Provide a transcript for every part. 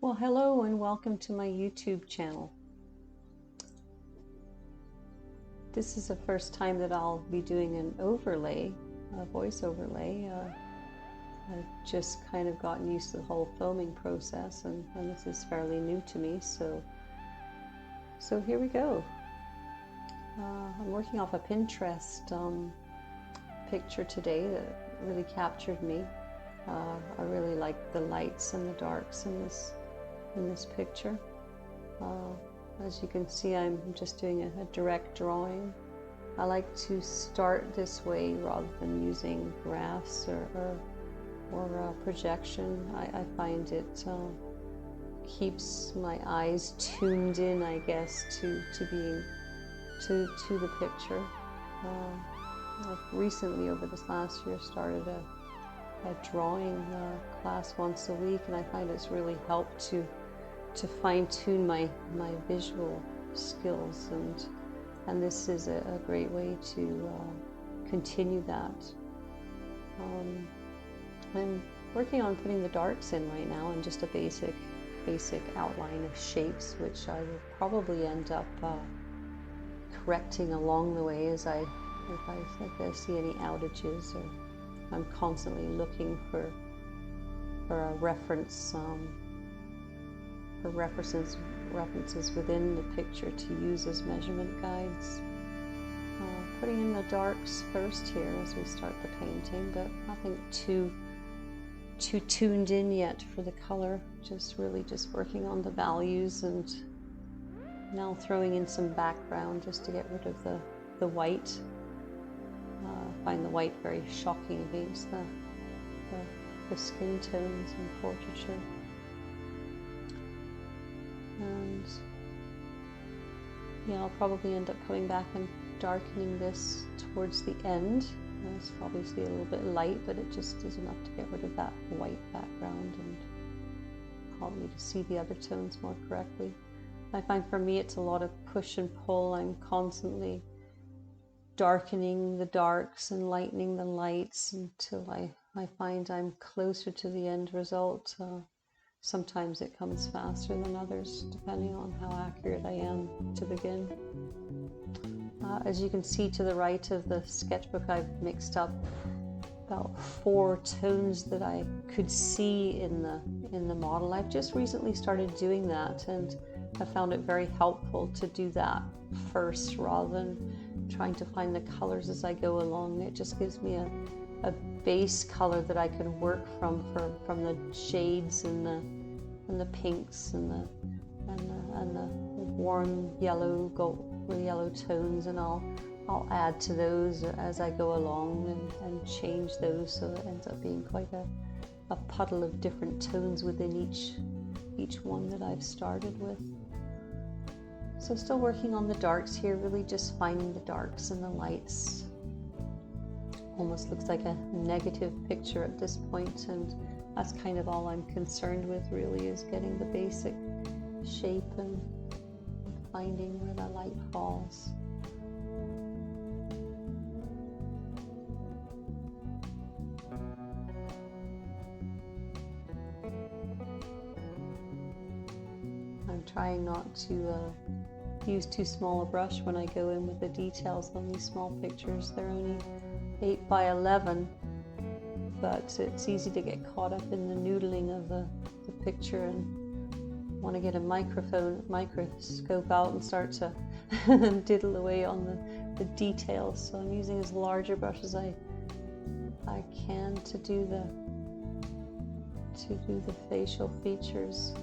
Well, hello and welcome to my YouTube channel. This is the first time that I'll be doing an overlay, a voice overlay. I've just kind of gotten used to the whole filming process, and this is fairly new to me, so here we go. I'm working off a Pinterest picture today that really captured me. I really like the lights and the darks in this picture. As you can see, I'm just doing a direct drawing. I like to start this way rather than using graphs or projection. I find it keeps my eyes tuned in, I guess, to the picture. I've recently, over this last year, started a drawing class once a week, and I find it's really helped to fine-tune my visual skills, and this is a great way to continue that. I'm working on putting the darks in right now, and just a basic outline of shapes, which I will probably end up correcting along the way if I see any outages, or I'm constantly looking for a reference. For references within the picture to use as measurement guides. Putting in the darks first here as we start the painting, but nothing too tuned in yet for the color. Just working on the values, and now throwing in some background just to get rid of the white. I find the white very shocking against the skin tones in portraiture. And yeah, I'll probably end up coming back and darkening this towards the end. It's obviously a little bit light, but it just is enough to get rid of that white background and help me to see the other tones more correctly. I find for me it's a lot of push and pull. I'm constantly darkening the darks and lightening the lights until I find I'm closer to the end result. Sometimes it comes faster than others, depending on how accurate I am to begin. As you can see to the right of the sketchbook, I've mixed up about 4 tones that I could see in the model. I've just recently started doing that, and I found it very helpful to do that first rather than trying to find the colors as I go along. It just gives me a base color that I can work from the shades and the pinks and the warm yellow tones, and I'll add to those as I go along and change those, so it ends up being quite a puddle of different tones within each one that I've started with. So still working on the darks here, really just finding the darks and the lights. Almost looks like a negative picture at this point, and that's kind of all I'm concerned with, really, is getting the basic shape and finding where the light falls. I'm trying not to use too small a brush when I go in with the details on these small pictures. They're only 8 by 11, but it's easy to get caught up in the noodling of the picture and want to get a microscope out and start to diddle away on the details. So I'm using as large a brush as I can to do the facial features.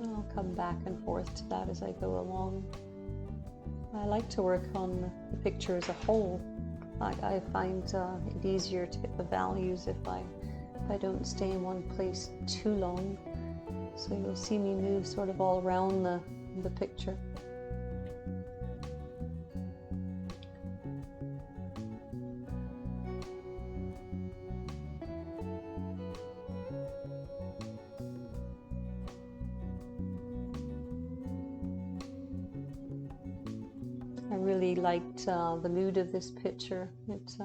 And I'll come back and forth to that as I go along. I like to work on the picture as a whole. I find it easier to get the values if I don't stay in one place too long. So you'll see me move sort of all around the picture. I really liked the mood of this picture. It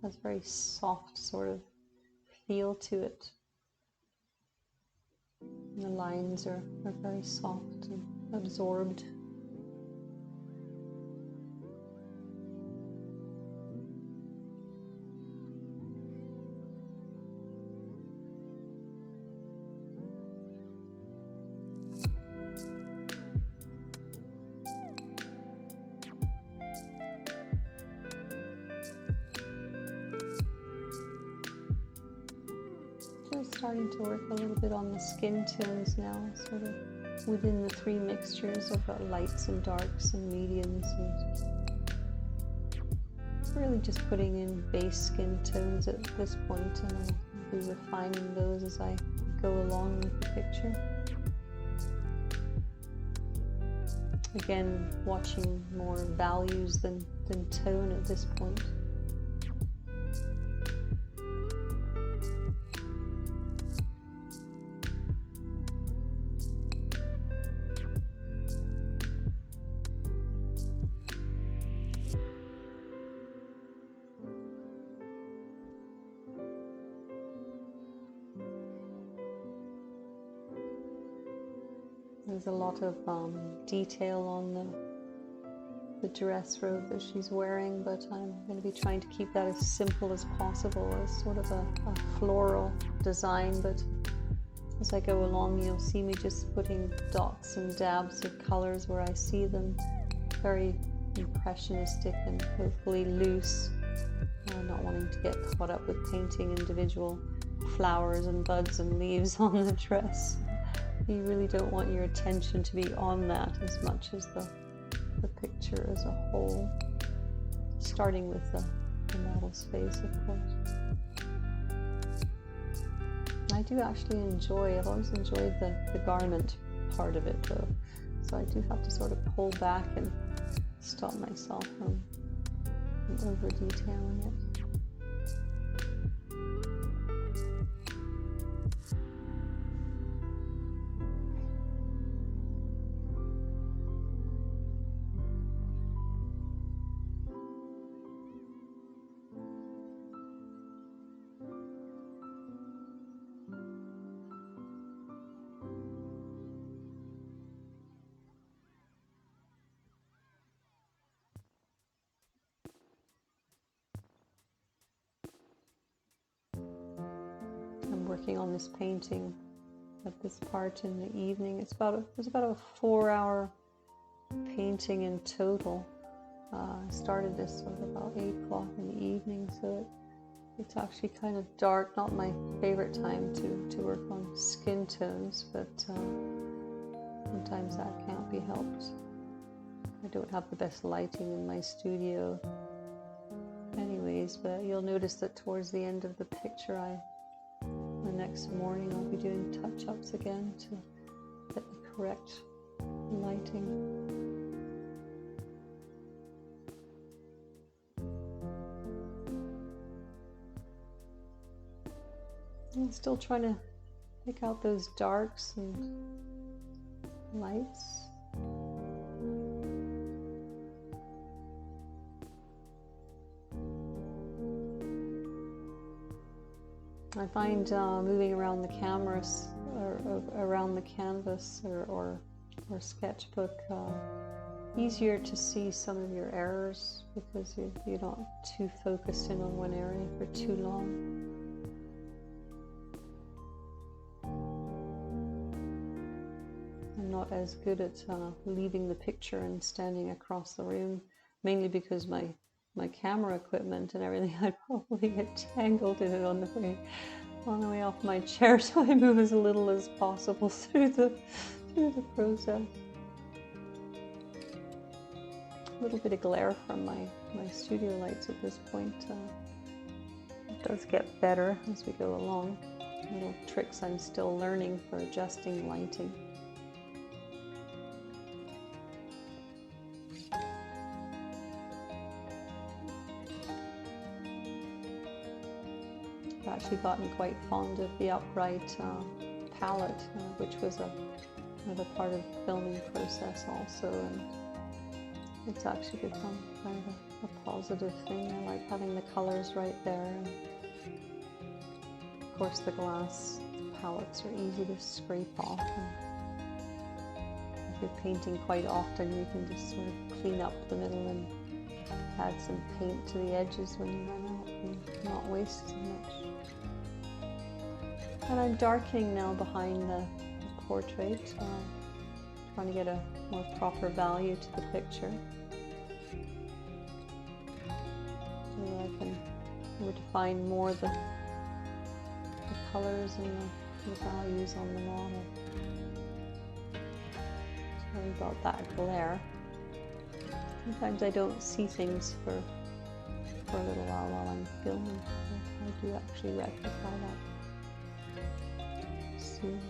has a very soft sort of feel to it. The lines are very soft and absorbed. Starting to work a little bit on the skin tones now, sort of within the three mixtures of lights and darks and mediums, and really just putting in base skin tones at this point, and I'll be refining those as I go along with the picture. Again, watching more values than tone at this point. There's a lot of detail on the dress robe that she's wearing, but I'm going to be trying to keep that as simple as possible, as sort of a floral design. But as I go along, you'll see me just putting dots and dabs of colors where I see them, very impressionistic and hopefully loose, not wanting to get caught up with painting individual flowers and buds and leaves on the dress. You really don't want your attention to be on that as much as the picture as a whole, starting with the model's face, of course. I do actually I've always enjoyed the garment part of it though, so I do have to sort of pull back and stop myself from over detailing it. Working on this painting at this part in the evening. It was about a 4-hour painting in total. I started this sort of about 8 o'clock in the evening, so it's actually kind of dark. Not my favorite time to work on skin tones, but sometimes that can't be helped. I don't have the best lighting in my studio anyways, but you'll notice that towards the end of the picture the next morning I'll be doing touch-ups again to get the correct lighting. I'm still trying to pick out those darks and lights. I find moving around the cameras or around the canvas or sketchbook easier to see some of your errors because you're not too focused in on one area for too long. I'm not as good at leaving the picture and standing across the room, mainly because my camera equipment and everything, I'd probably get tangled in it on the way off my chair, so I move as little as possible through the process. A little bit of glare from my studio lights at this point. It does get better as we go along. Little tricks I'm still learning for adjusting lighting. I've actually gotten quite fond of the upright palette, which was another part of the filming process also, and it's actually become kind of a positive thing. I like having the colors right there, and of course the glass palettes are easy to scrape off. And if you're painting quite often, you can just sort of clean up the middle and add some paint to the edges when you run out and not waste so much. And I'm darkening now behind the portrait, trying to get a more proper value to the picture, so that I can define more the colors and the values on the model. Sorry about that glare. Sometimes I don't see things for a little while I'm filming. I do actually rectify that soon.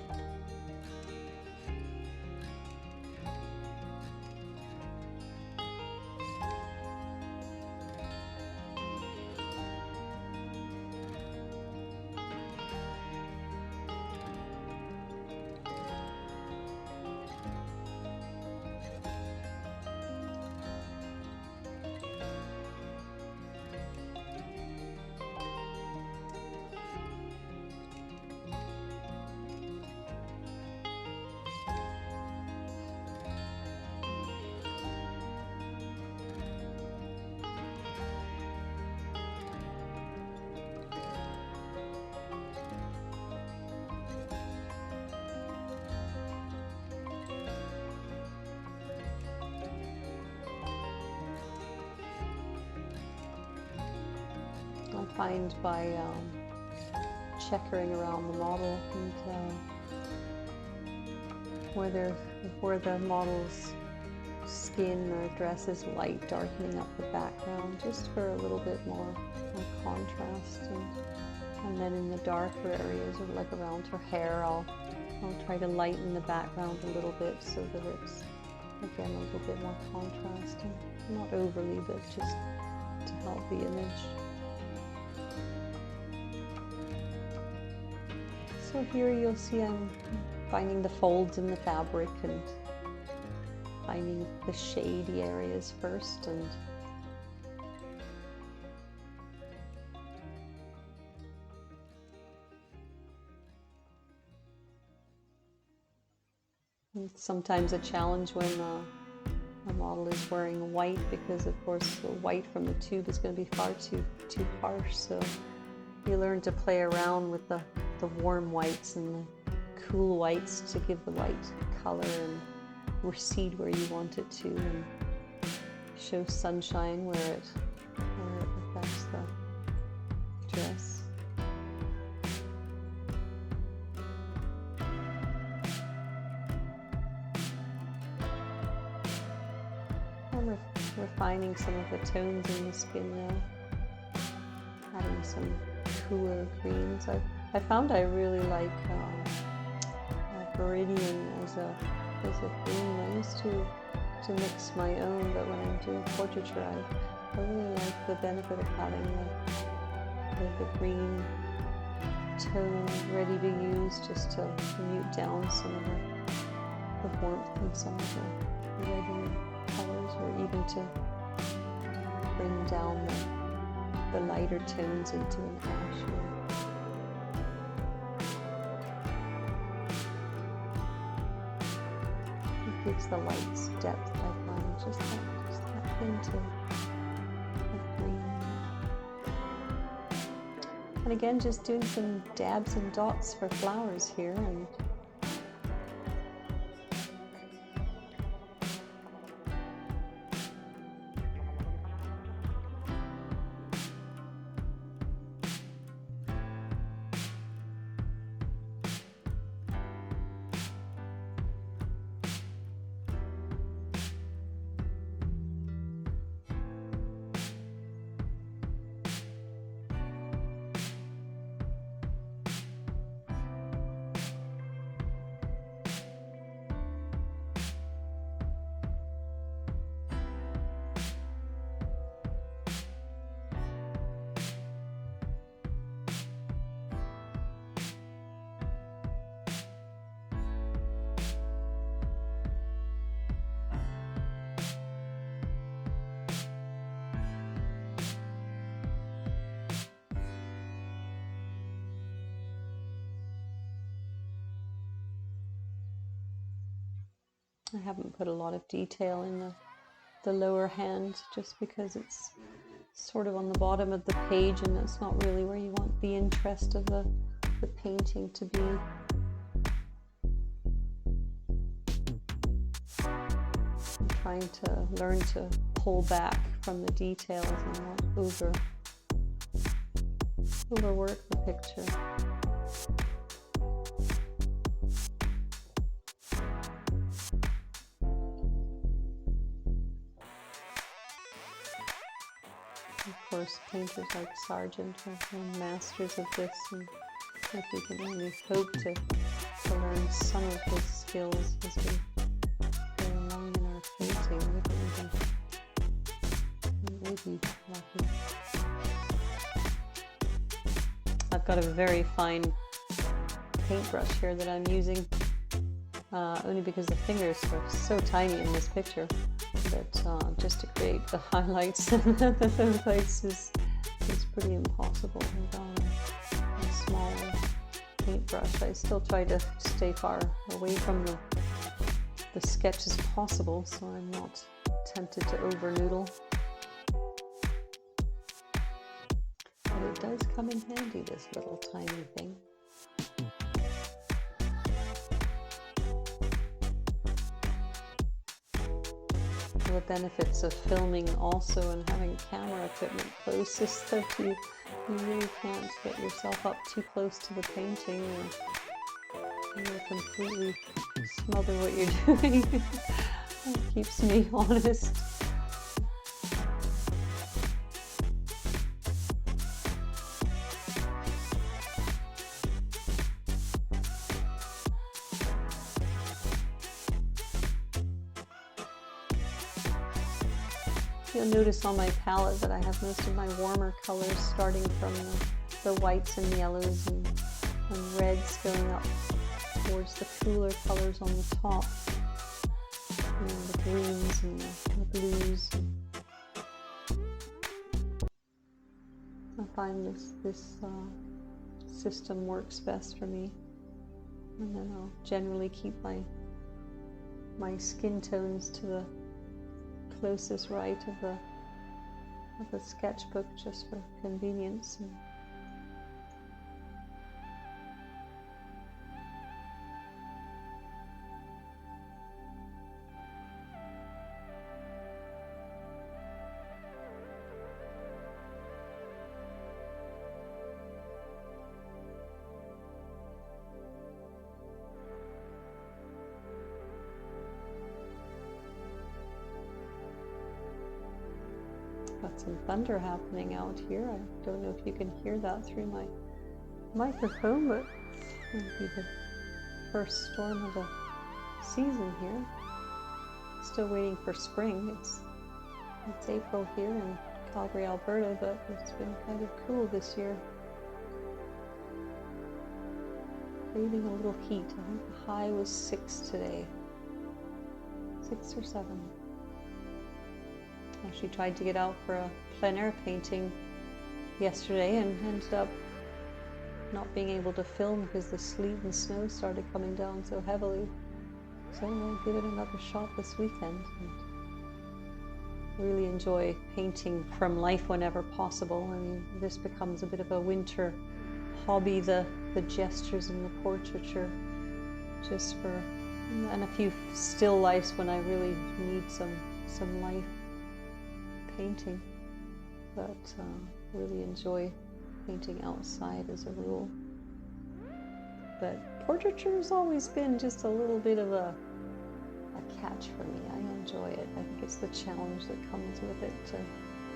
I find by checkering around the model and where the model's skin or dress is light, darkening up the background just for a little bit more contrast, and then in the darker areas, or like around her hair, I'll try to lighten the background a little bit so that it's again a little bit more contrast, and not overly, but just to help the image. So here you'll see I'm finding the folds in the fabric and finding the shady areas first, and it's sometimes a challenge when a model is wearing white, because of course the white from the tube is going to be far too harsh, so you learn to play around with the warm whites and the cool whites to give the white color and recede where you want it to, and show sunshine where it affects the dress. I'm refining some of the tones in the skin now, adding some cooler greens. I found I really like Viridian as a green. I used to mix my own, but when I'm doing portraiture, I really like the benefit of having the green tone ready to use, just to mute down some of the warmth in some of the redder colors, or even to bring down the lighter tones into an ash. Gives the lights depth, I find, just that hint of green. And again, just doing some dabs and dots for flowers here, and I haven't put a lot of detail in the lower hand just because it's sort of on the bottom of the page and that's not really where you want the interest of the painting to be. I'm trying to learn to pull back from the details and not overwork the picture. Of course, painters like Sargent are masters of this, and if we can only hope to learn some of his skills as we go along in our painting, we would be lucky. I've got a very fine paintbrush here that I'm using, only because the fingers are so tiny in this picture that just to create the highlights and the lowlights is pretty impossible without a smaller paintbrush. I still try to stay far away from the sketch as possible so I'm not tempted to over noodle. But it does come in handy, this little tiny thing. The benefits of filming also and having camera equipment close is that you really can't get yourself up too close to the painting or you'll completely smother what you're doing. That keeps me honest. You'll notice on my palette that I have most of my warmer colors starting from the whites and yellows and reds going up towards the cooler colors on the top. And the greens and the blues. I find this system works best for me. And then I'll generally keep my skin tones to the closest right of the sketchbook just for convenience. Got some thunder happening out here. I don't know if you can hear that through my microphone, but it'll be the first storm of the season here. Still waiting for spring. It's April here in Calgary, Alberta, but it's been kind of cool this year. Craving a little heat. I think the high was 6 today. 6 or 7. Actually tried to get out for a plein air painting yesterday and ended up not being able to film because the sleet and snow started coming down so heavily. So I'll give it another shot this weekend and really enjoy painting from life whenever possible. I mean, this becomes a bit of a winter hobby, the gestures and the portraiture, just for, and a few still lifes when I really need some life painting, but really enjoy painting outside as a rule. But portraiture has always been just a little bit of a catch for me. I enjoy it. I think it's the challenge that comes with it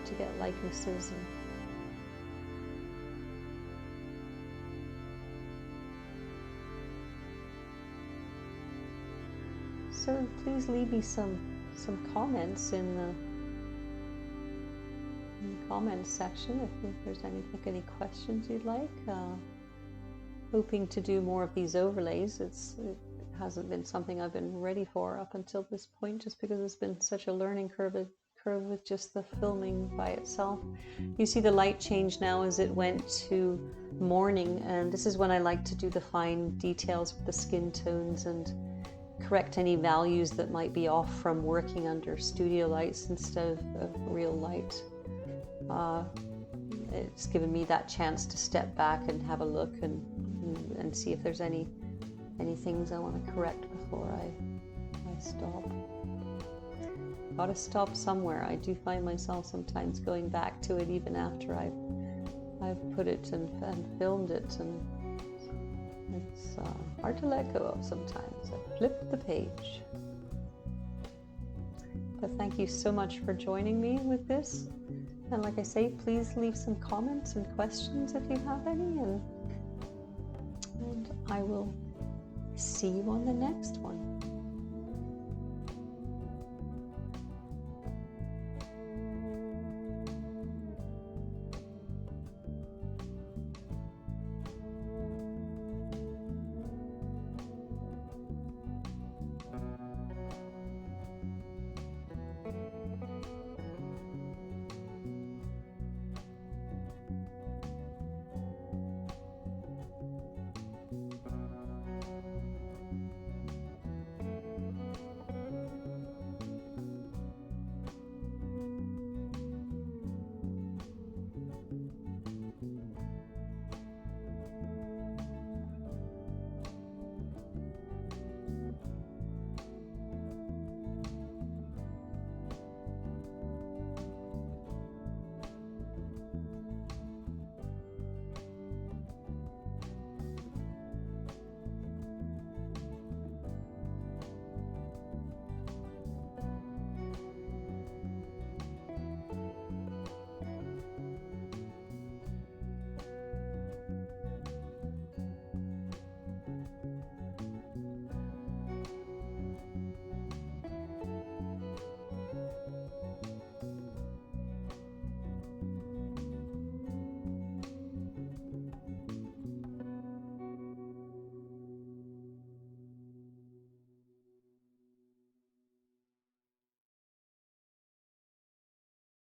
to get likenesses. So please leave me some comments in the comments section if there's any questions you'd like. Hoping to do more of these overlays. It hasn't been something I've been ready for up until this point, just because it's been such a learning curve with just the filming by itself. You see the light change now as it went to morning, and this is when I like to do the fine details with the skin tones and correct any values that might be off from working under studio lights instead of real light. It's given me that chance to step back and have a look and see if there's any things I want to correct before I stop. Gotta stop somewhere. I do find myself sometimes going back to it even after I've put it and filmed it, and it's hard to let go of sometimes. I flip the page. But thank you so much for joining me with this. And like I say, please leave some comments and questions if you have any, and I will see you on the next one.